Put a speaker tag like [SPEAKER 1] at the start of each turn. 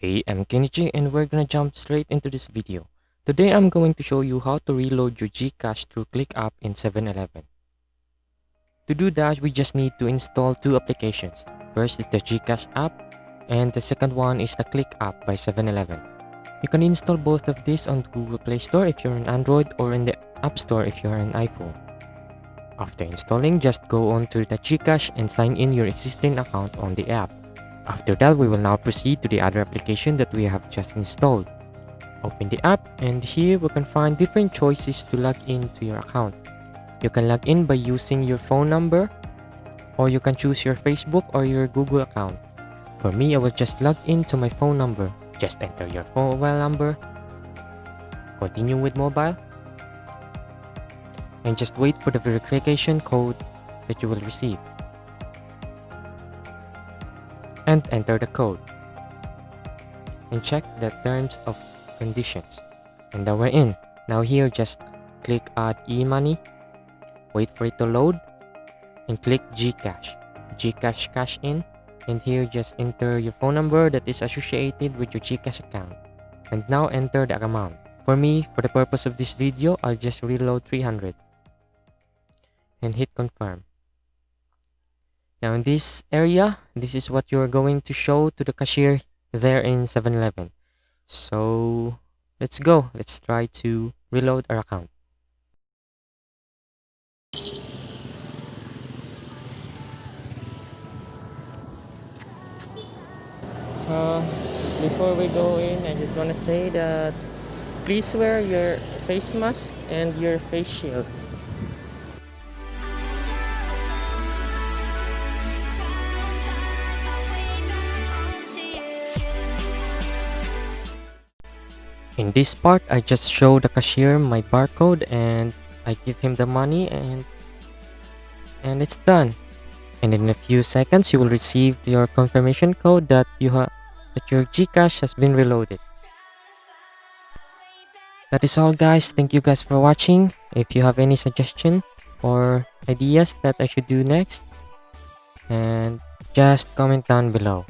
[SPEAKER 1] Hey, I'm Kenichi and we're gonna jump straight into this video. Today I'm going to show you how to reload your Gcash thru Cliqq app in 7-Eleven. To do that, we just need to install two applications. First is the Gcash app and the second one is the Cliqq app by 7-Eleven. You can install both of these on Google Play Store if you're on Android or in the App Store if you're on iPhone. After installing, just go on to the Gcash and sign in your existing account on the app. After that, we will now proceed to the other application that we have just installed. Open the app and here we can find different choices to log in to your account. You can log in by using your phone number or you can choose your Facebook or your Google account. For me, I will just log in to my phone number. Just enter your mobile number, continue with mobile, and just wait for the verification code that you will receive. And enter the code. And check the terms of conditions. And now we're in. Now here just click add e-money. Wait for it to load. And click Gcash. Gcash cash in. And here just enter your phone number that is associated with your Gcash account. And now enter the amount. For me, for the purpose of this video, I'll just reload 300. And hit confirm. Now in this area, this is what you're going to show to the cashier there in 7-Eleven. So let's go. Let's try to reload our account. Before we go in, I just want to say that please wear your face mask and your face shield. In this part, I just show the cashier my barcode and I give him the money and it's done. And in a few seconds, you will receive your confirmation code that your Gcash has been reloaded. That is all, guys. Thank you guys for watching. If you have any suggestion or ideas that I should do next, and just comment down below.